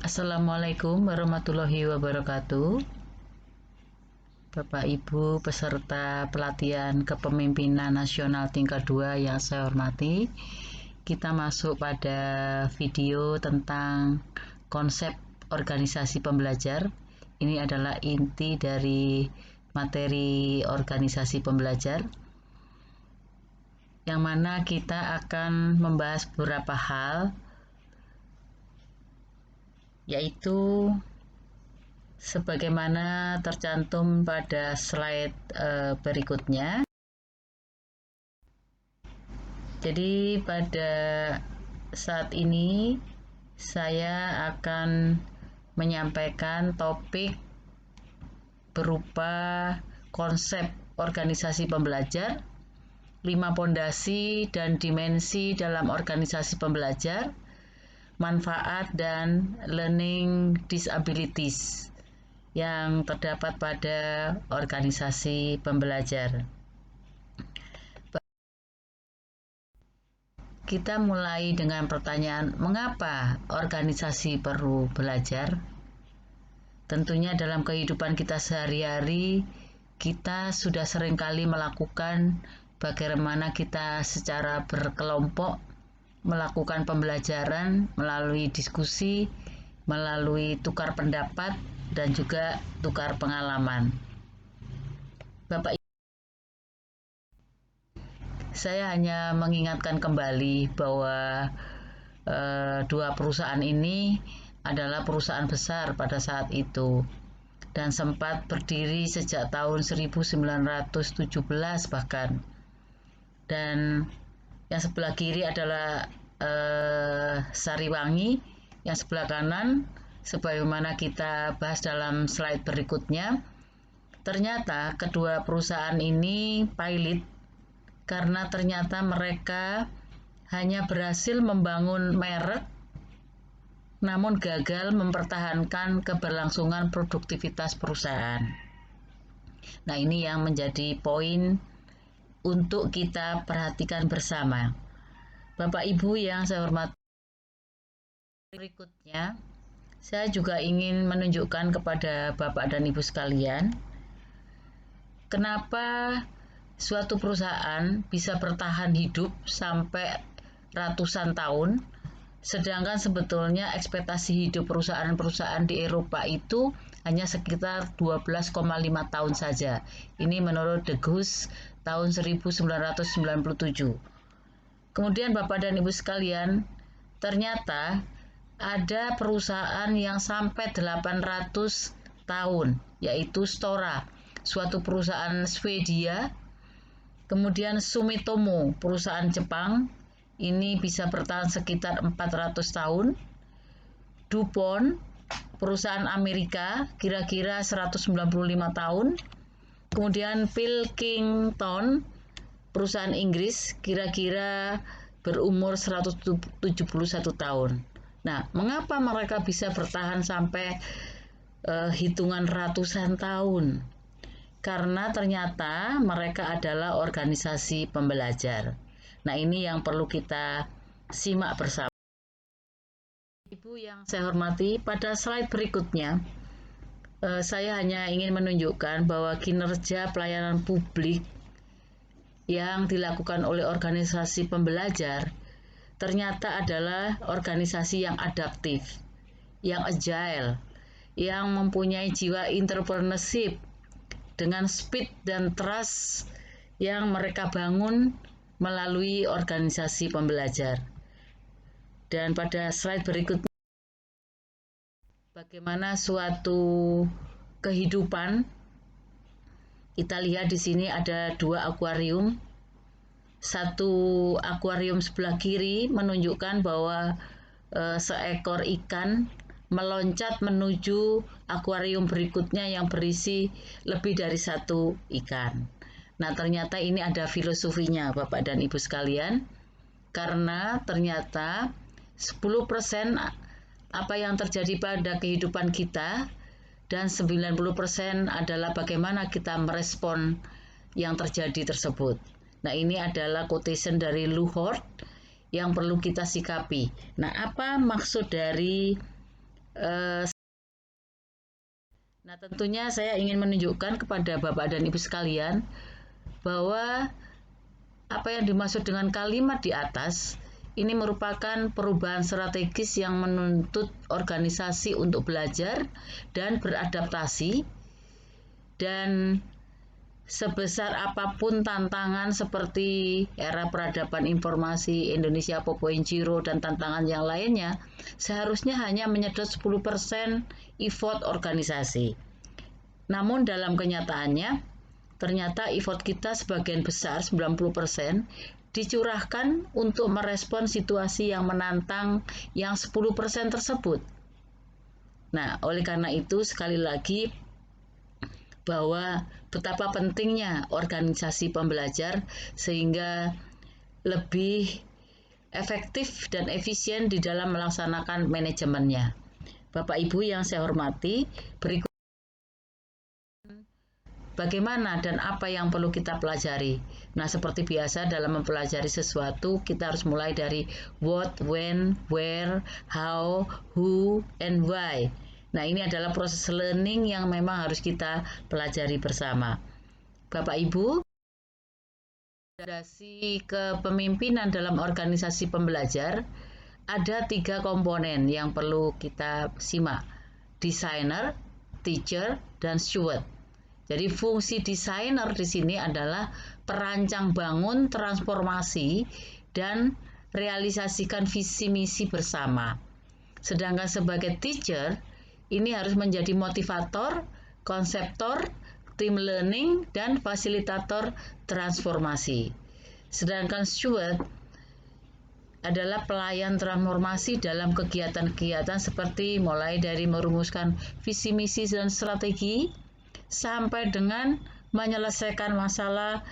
Assalamualaikum warahmatullahi wabarakatuh. Bapak Ibu peserta pelatihan kepemimpinan nasional tingkat 2 yang saya hormati, kita masuk pada video tentang konsep organisasi pembelajar. Ini adalah inti dari materi organisasi pembelajar, yang mana kita akan membahas beberapa hal, yaitu sebagaimana tercantum pada slide berikutnya. Jadi pada saat ini saya akan menyampaikan topik berupa konsep organisasi pembelajar, 5 pondasi dan dimensi dalam organisasi pembelajar, manfaat dan learning disabilities yang terdapat pada organisasi pembelajar. Kita mulai dengan pertanyaan, mengapa organisasi perlu belajar? Tentunya dalam kehidupan kita sehari-hari, kita sudah seringkali melakukan bagaimana kita secara berkelompok melakukan pembelajaran melalui diskusi, melalui tukar pendapat, dan juga tukar pengalaman. Bapak, saya hanya mengingatkan kembali bahwa dua perusahaan ini adalah perusahaan besar pada saat itu dan sempat berdiri sejak tahun 1917 bahkan. Dan yang sebelah kiri adalah Sariwangi, yang sebelah kanan sebagaimana kita bahas dalam slide berikutnya. Ternyata kedua perusahaan ini pailit karena ternyata mereka hanya berhasil membangun merek namun gagal mempertahankan keberlangsungan produktivitas perusahaan. Nah, ini yang menjadi poin untuk kita perhatikan bersama. Bapak Ibu yang saya hormati, berikutnya saya juga ingin menunjukkan kepada Bapak dan Ibu sekalian kenapa suatu perusahaan bisa bertahan hidup sampai ratusan tahun, sedangkan sebetulnya ekspektasi hidup perusahaan-perusahaan di Eropa itu hanya sekitar 12,5 tahun saja. Ini menurut De Geus tahun 1997. Kemudian Bapak dan Ibu sekalian, ternyata ada perusahaan yang sampai 800 tahun, yaitu Stora, suatu perusahaan Swedia. Kemudian Sumitomo, perusahaan Jepang, ini bisa bertahan sekitar 400 tahun. DuPont, perusahaan Amerika, kira-kira 195 tahun. Kemudian Pilkington, perusahaan Inggris, kira-kira berumur 171 tahun. Nah, mengapa mereka bisa bertahan sampai hitungan ratusan tahun? Karena ternyata mereka adalah organisasi pembelajar. Nah, ini yang perlu kita simak bersama. Ibu yang saya hormati, pada slide berikutnya saya hanya ingin menunjukkan bahwa kinerja pelayanan publik yang dilakukan oleh organisasi pembelajar ternyata adalah organisasi yang adaptif, yang agile, yang mempunyai jiwa entrepreneurship dengan speed dan trust yang mereka bangun melalui organisasi pembelajar. Dan pada slide berikutnya, bagaimana suatu kehidupan. Kita lihat di sini ada 2 akuarium. Satu akuarium sebelah kiri menunjukkan bahwa seekor ikan meloncat menuju akuarium berikutnya yang berisi lebih dari 1 ikan. Nah, ternyata ini ada filosofinya Bapak dan Ibu sekalian, karena ternyata 10% apa yang terjadi pada kehidupan kita dan 90% adalah bagaimana kita merespon yang terjadi tersebut. Nah, ini adalah quotation dari Luhort yang perlu kita sikapi. Nah, apa maksud dari Eh, Nah, tentunya saya ingin menunjukkan kepada Bapak dan Ibu sekalian bahwa apa yang dimaksud dengan kalimat di atas ini merupakan perubahan strategis yang menuntut organisasi untuk belajar dan beradaptasi, dan sebesar apapun tantangan seperti era peradaban informasi Indonesia 4.0 dan tantangan yang lainnya, seharusnya hanya menyedot 10% effort organisasi. Namun dalam kenyataannya, ternyata effort kita sebagian besar, 90%, dicurahkan untuk merespon situasi yang menantang yang 10% tersebut. Nah, oleh karena itu sekali lagi bahwa betapa pentingnya organisasi pembelajar sehingga lebih efektif dan efisien di dalam melaksanakan manajemennya. Bapak Ibu yang saya hormati, berikut bagaimana dan apa yang perlu kita pelajari. Nah, seperti biasa dalam mempelajari sesuatu, kita harus mulai dari what, when, where, how, who, and why. Nah, ini adalah proses learning yang memang harus kita pelajari bersama. Bapak Ibu, Fondasi kepemimpinan dalam organisasi pembelajar ada 3 komponen yang perlu kita simak: designer, teacher, dan steward. Jadi fungsi desainer di sini adalah perancang bangun transformasi dan realisasikan visi misi bersama. Sedangkan sebagai teacher, ini harus menjadi motivator, konseptor, tim learning, dan fasilitator transformasi. Sedangkan steward adalah pelayan transformasi dalam kegiatan-kegiatan seperti mulai dari merumuskan visi misi dan strategi sampai dengan menyelesaikan masalah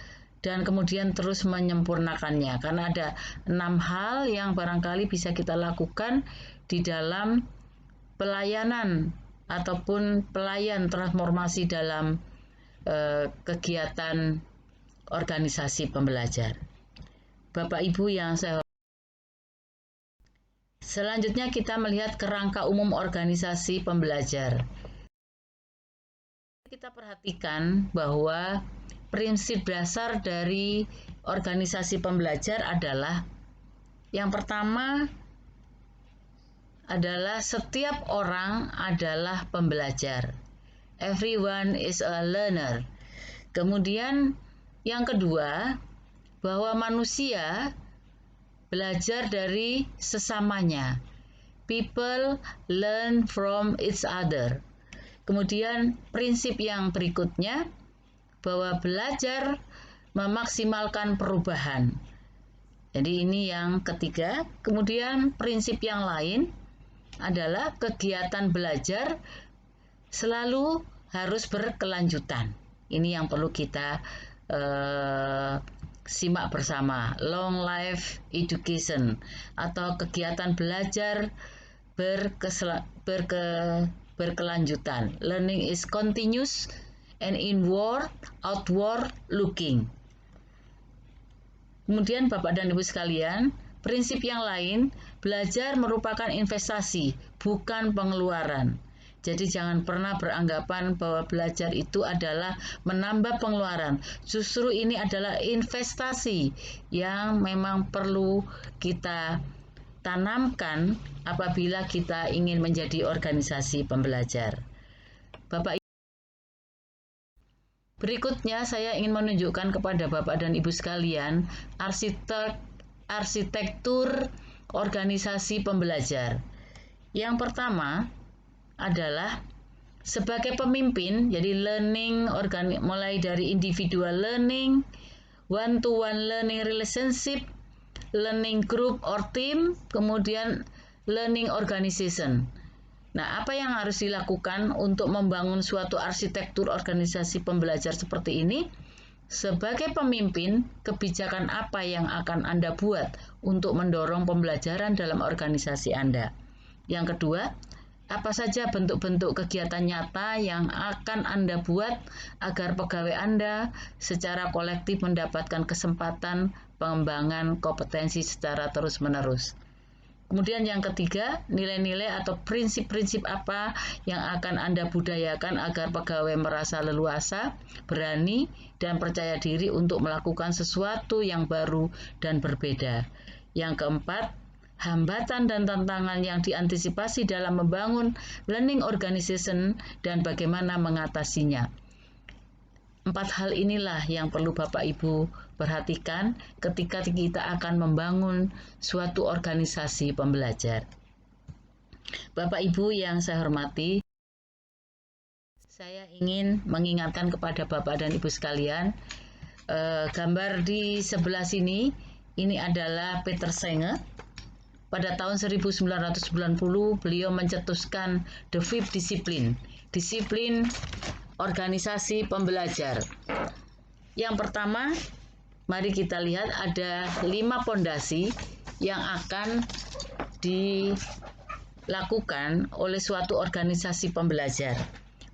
dan kemudian terus menyempurnakannya, karena ada 6 hal yang barangkali bisa kita lakukan di dalam pelayanan ataupun pelayan transformasi dalam kegiatan organisasi pembelajar. Bapak Ibu yang saya Selanjutnya kita melihat kerangka umum organisasi pembelajar. Kita perhatikan bahwa prinsip dasar dari organisasi pembelajar adalah yang pertama adalah setiap orang adalah pembelajar. Everyone is a learner. Kemudian yang kedua, bahwa manusia belajar dari sesamanya. People learn from each other. Kemudian prinsip yang berikutnya, bahwa belajar memaksimalkan perubahan. Jadi ini yang ketiga. Kemudian prinsip yang lain adalah kegiatan belajar selalu harus berkelanjutan. Ini yang perlu kita simak bersama. Long life education atau kegiatan belajar berkelanjutan. Learning is continuous and inward, outward looking. Kemudian Bapak dan Ibu sekalian, prinsip yang lain, belajar merupakan investasi, bukan pengeluaran. Jadi jangan pernah beranggapan bahwa belajar itu adalah menambah pengeluaran. Justru ini adalah investasi yang memang perlu kita tanamkan apabila kita ingin menjadi organisasi pembelajar. Bapak Berikutnya saya ingin menunjukkan kepada Bapak dan Ibu sekalian arsitektur organisasi pembelajar. Yang pertama adalah sebagai pemimpin, jadi learning mulai dari individual learning, one-to-one learning relationship, learning group or team, kemudian learning organization. Nah, apa yang harus dilakukan untuk membangun suatu arsitektur organisasi pembelajar seperti ini? Sebagai pemimpin, kebijakan apa yang akan Anda buat untuk mendorong pembelajaran dalam organisasi Anda? Yang kedua, apa saja bentuk-bentuk kegiatan nyata yang akan Anda buat agar pegawai Anda secara kolektif mendapatkan kesempatan pengembangan kompetensi secara terus-menerus? Kemudian yang ketiga, nilai-nilai atau prinsip-prinsip apa yang akan Anda budayakan agar pegawai merasa leluasa, berani, dan percaya diri untuk melakukan sesuatu yang baru dan berbeda. Yang keempat, hambatan dan tantangan yang diantisipasi dalam membangun learning organization dan bagaimana mengatasinya. 4 hal inilah yang perlu Bapak Ibu perhatikan ketika kita akan membangun suatu organisasi pembelajar. Bapak Ibu yang saya hormati, saya ingin mengingatkan kepada Bapak dan Ibu sekalian, gambar di sebelah sini, ini adalah Peter Senge. Pada tahun 1990, beliau mencetuskan The Fifth Discipline, disiplin organisasi pembelajar. Yang pertama, mari kita lihat ada 5 pondasi yang akan dilakukan oleh suatu organisasi pembelajar.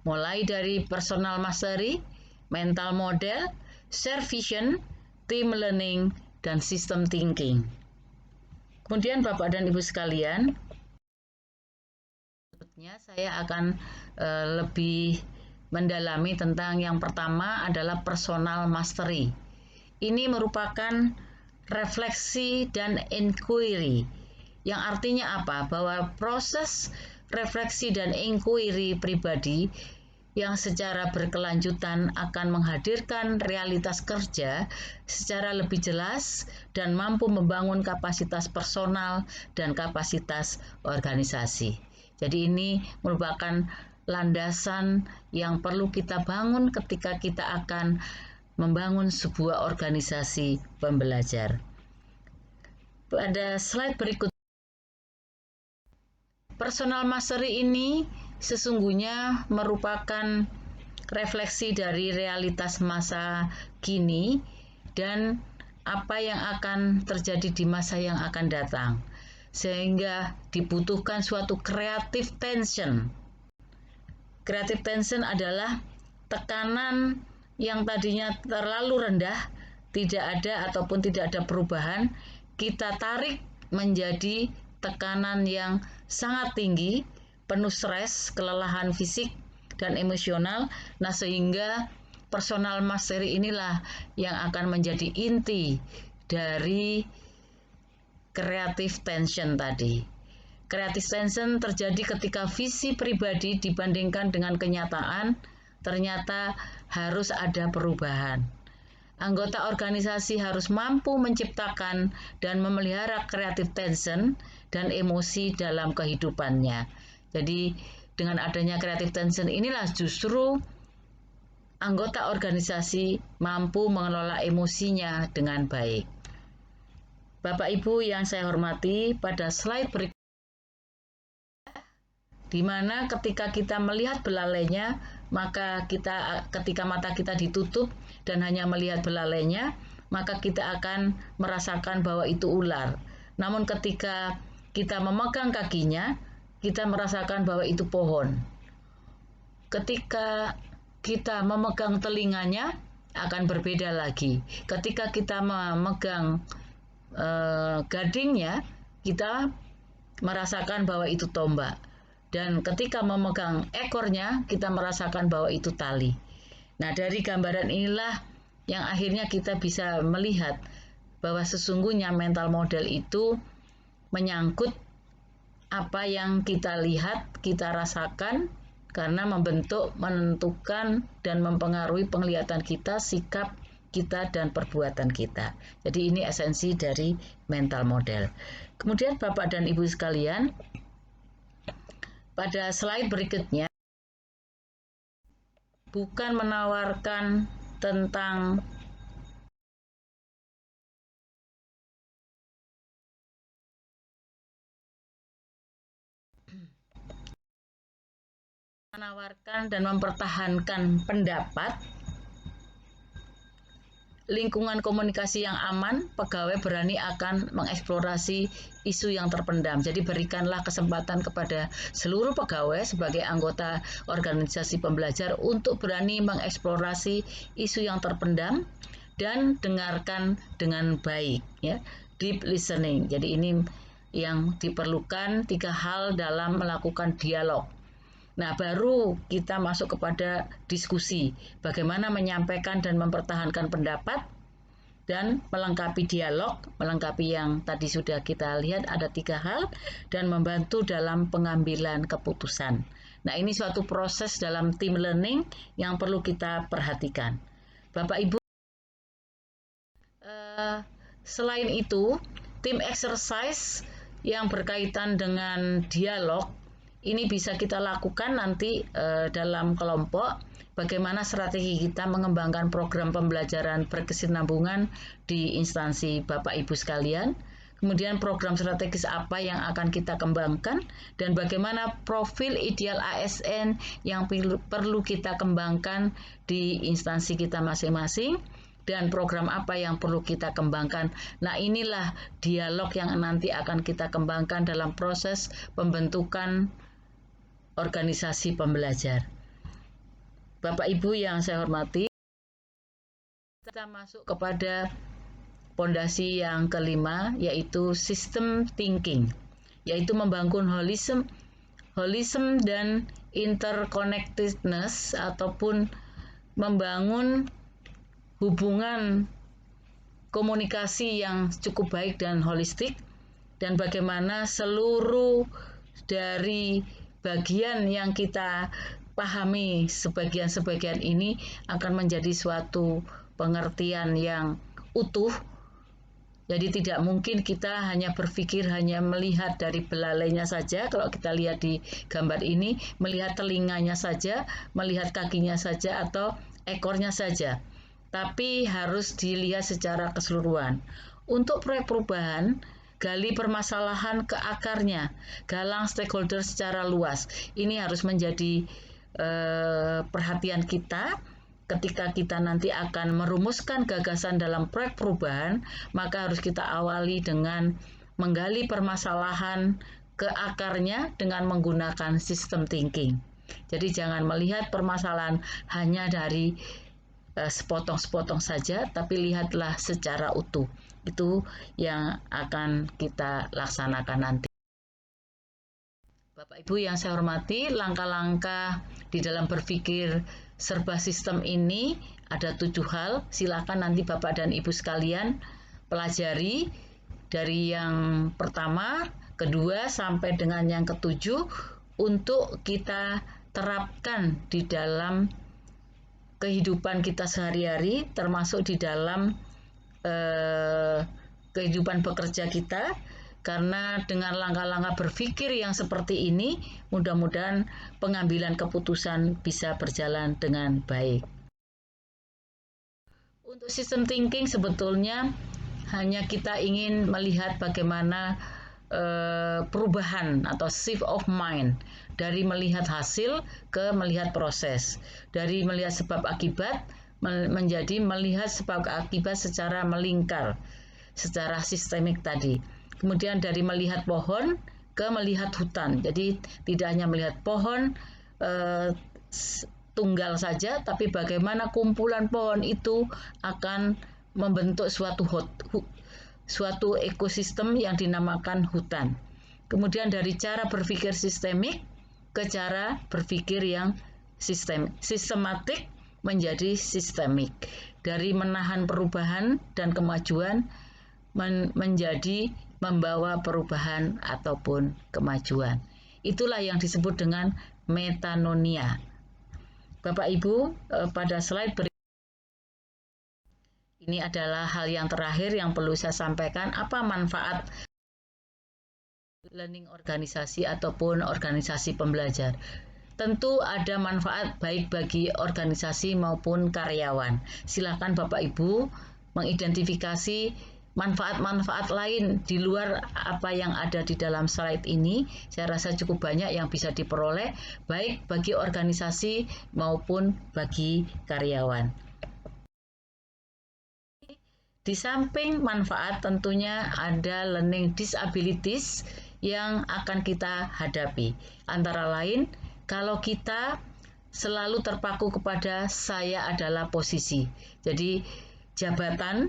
Mulai dari personal mastery, mental model, share vision, team learning, dan system thinking. Kemudian Bapak dan Ibu sekalian, berikutnya saya akan lebih mendalami tentang yang pertama adalah personal mastery. Ini merupakan refleksi dan inquiry, yang artinya apa? Bahwa proses refleksi dan inquiry pribadi yang secara berkelanjutan akan menghadirkan realitas kerja secara lebih jelas dan mampu membangun kapasitas personal dan kapasitas organisasi. Jadi ini merupakan landasan yang perlu kita bangun ketika kita akan membangun sebuah organisasi pembelajar. Pada slide berikut, personal mastery ini sesungguhnya merupakan refleksi dari realitas masa kini dan apa yang akan terjadi di masa yang akan datang, sehingga dibutuhkan suatu creative tension. Creative tension adalah tekanan yang tadinya terlalu rendah, tidak ada ataupun tidak ada perubahan, kita tarik menjadi tekanan yang sangat tinggi, penuh stres, kelelahan fisik, dan emosional. Nah, sehingga personal mastery inilah yang akan menjadi inti dari creative tension tadi. Creative tension terjadi ketika visi pribadi dibandingkan dengan kenyataan, ternyata harus ada perubahan. Anggota organisasi harus mampu menciptakan dan memelihara creative tension dan emosi dalam kehidupannya. Jadi, dengan adanya creative tension inilah justru anggota organisasi mampu mengelola emosinya dengan baik. Bapak Ibu yang saya hormati, pada slide berikutnya, di mana ketika kita melihat belalainya, maka ketika mata kita ditutup dan hanya melihat belalainya, maka kita akan merasakan bahwa itu ular. Namun ketika kita memegang kakinya, kita merasakan bahwa itu pohon. Ketika kita memegang telinganya, akan berbeda lagi. Ketika kita memegang gadingnya, kita merasakan bahwa itu tombak. Dan ketika memegang ekornya, kita merasakan bahwa itu tali. Nah, dari gambaran inilah yang akhirnya kita bisa melihat bahwa sesungguhnya mental model itu menyangkut apa yang kita lihat, kita rasakan, karena membentuk, menentukan, dan mempengaruhi penglihatan kita, sikap kita, dan perbuatan kita. Jadi ini esensi dari mental model. Kemudian Bapak dan Ibu sekalian, pada slide berikutnya, bukan menawarkan tentang dan mempertahankan pendapat, lingkungan komunikasi yang aman, pegawai berani akan mengeksplorasi isu yang terpendam. Jadi berikanlah kesempatan kepada seluruh pegawai sebagai anggota organisasi pembelajar untuk berani mengeksplorasi isu yang terpendam dan dengarkan dengan baik, ya. Deep listening. Jadi ini yang diperlukan, 3 hal dalam melakukan dialog. Nah, baru kita masuk kepada diskusi, bagaimana menyampaikan dan mempertahankan pendapat, dan melengkapi dialog, melengkapi yang tadi sudah kita lihat ada 3 hal, dan membantu dalam pengambilan keputusan. Nah, ini suatu proses dalam team learning yang perlu kita perhatikan. Bapak Ibu, selain itu, team exercise yang berkaitan dengan dialog ini bisa kita lakukan nanti dalam kelompok. Bagaimana strategi kita mengembangkan program pembelajaran berkesinambungan di instansi Bapak Ibu sekalian. Kemudian program strategis apa yang akan kita kembangkan dan bagaimana profil ideal ASN yang perlu kita kembangkan di instansi kita masing-masing dan program apa yang perlu kita kembangkan. Nah, inilah dialog yang nanti akan kita kembangkan dalam proses pembentukan organisasi pembelajar. Bapak Ibu yang saya hormati, kita masuk kepada pondasi yang kelima, yaitu system thinking, yaitu membangun holism dan interconnectedness ataupun membangun hubungan komunikasi yang cukup baik dan holistik, dan bagaimana seluruh dari bagian yang kita pahami sebagian-sebagian ini akan menjadi suatu pengertian yang utuh. Jadi tidak mungkin kita hanya berpikir, hanya melihat dari belalainya saja. Kalau kita lihat di gambar ini, melihat telinganya saja, melihat kakinya saja, atau ekornya saja. Tapi harus dilihat secara keseluruhan. Untuk proyek perubahan, gali permasalahan ke akarnya, galang stakeholder secara luas. Ini harus menjadi perhatian kita ketika kita nanti akan merumuskan gagasan dalam proyek perubahan, maka harus kita awali dengan menggali permasalahan ke akarnya dengan menggunakan system thinking. Jadi jangan melihat permasalahan hanya dari sepotong-sepotong saja, tapi lihatlah secara utuh. Itu yang akan kita laksanakan nanti. Bapak Ibu yang saya hormati, langkah-langkah di dalam berpikir serba sistem ini ada 7 hal. Silakan nanti Bapak dan Ibu sekalian pelajari dari yang pertama, kedua, sampai dengan yang ketujuh untuk kita terapkan di dalam kehidupan kita sehari-hari, termasuk di dalam kehidupan bekerja kita. Karena dengan langkah-langkah berpikir yang seperti ini, mudah-mudahan pengambilan keputusan bisa berjalan dengan baik. Untuk system thinking sebetulnya hanya kita ingin melihat bagaimana perubahan atau shift of mind dari melihat hasil ke melihat proses, dari melihat sebab akibat menjadi melihat sebab akibat secara melingkar, secara sistemik tadi. Kemudian dari melihat pohon ke melihat hutan. Jadi tidak hanya melihat pohon tunggal saja, tapi bagaimana kumpulan pohon itu akan membentuk suatu ekosistem yang dinamakan hutan. Kemudian dari cara berpikir sistemik ke cara berpikir yang sistematik menjadi sistemik. Dari menahan perubahan dan kemajuan menjadi membawa perubahan ataupun kemajuan. Itulah yang disebut dengan metanonia. Bapak Ibu, pada slide berikut ini adalah hal yang terakhir yang perlu saya sampaikan. Apa manfaat learning organisasi ataupun organisasi pembelajar? Tentu ada manfaat baik bagi organisasi maupun karyawan. Silakan Bapak Ibu mengidentifikasi manfaat-manfaat lain di luar apa yang ada di dalam slide ini. Saya rasa cukup banyak yang bisa diperoleh baik bagi organisasi maupun bagi karyawan. Di samping manfaat tentunya ada learning disabilities yang akan kita hadapi. Antara lain, kalau kita selalu terpaku kepada saya adalah posisi. Jadi jabatan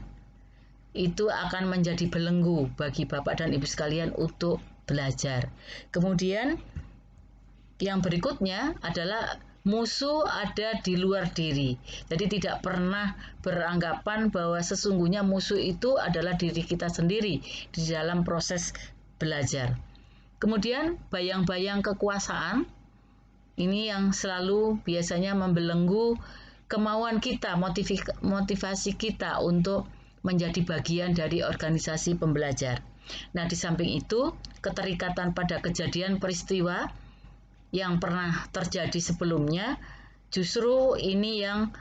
itu akan menjadi belenggu bagi Bapak dan Ibu sekalian untuk belajar. Kemudian yang berikutnya adalah musuh ada di luar diri. Jadi tidak pernah beranggapan bahwa sesungguhnya musuh itu adalah diri kita sendiri di dalam proses belajar. Kemudian bayang-bayang kekuasaan, ini yang selalu biasanya membelenggu kemauan kita, motivasi kita untuk menjadi bagian dari organisasi pembelajar. Nah, di samping itu, keterikatan pada kejadian peristiwa yang pernah terjadi sebelumnya, justru ini yang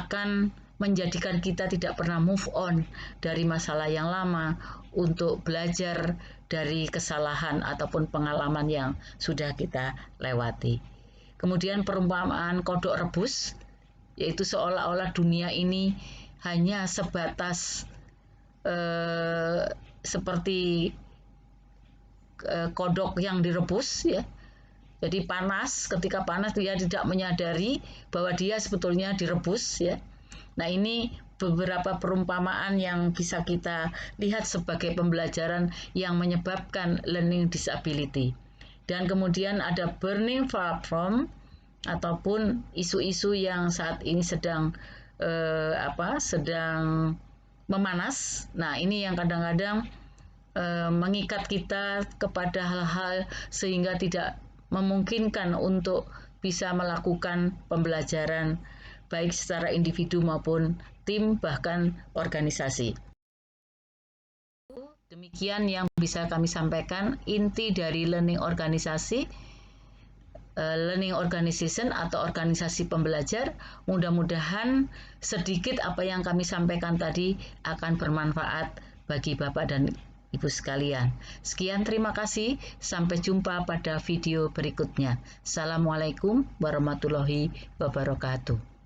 akan menjadikan kita tidak pernah move on dari masalah yang lama untuk belajar dari kesalahan ataupun pengalaman yang sudah kita lewati. Kemudian perumpamaan kodok rebus, yaitu seolah-olah dunia ini hanya sebatas seperti kodok yang direbus, ya. Jadi panas, ketika panas dia tidak menyadari bahwa dia sebetulnya direbus, ya. Nah, ini beberapa perumpamaan yang bisa kita lihat sebagai pembelajaran yang menyebabkan learning disability. Dan kemudian ada burning far from, ataupun isu-isu yang saat ini sedang sedang memanas. Nah, ini yang kadang-kadang mengikat kita kepada hal-hal sehingga tidak memungkinkan untuk bisa melakukan pembelajaran baik secara individu maupun tim, bahkan organisasi. Demikian yang bisa kami sampaikan, inti dari learning organisasi, learning organization atau organisasi pembelajar. Mudah-mudahan sedikit apa yang kami sampaikan tadi akan bermanfaat bagi Bapak dan Ibu sekalian. Sekian, terima kasih. Sampai jumpa pada video berikutnya. Assalamualaikum warahmatullahi wabarakatuh.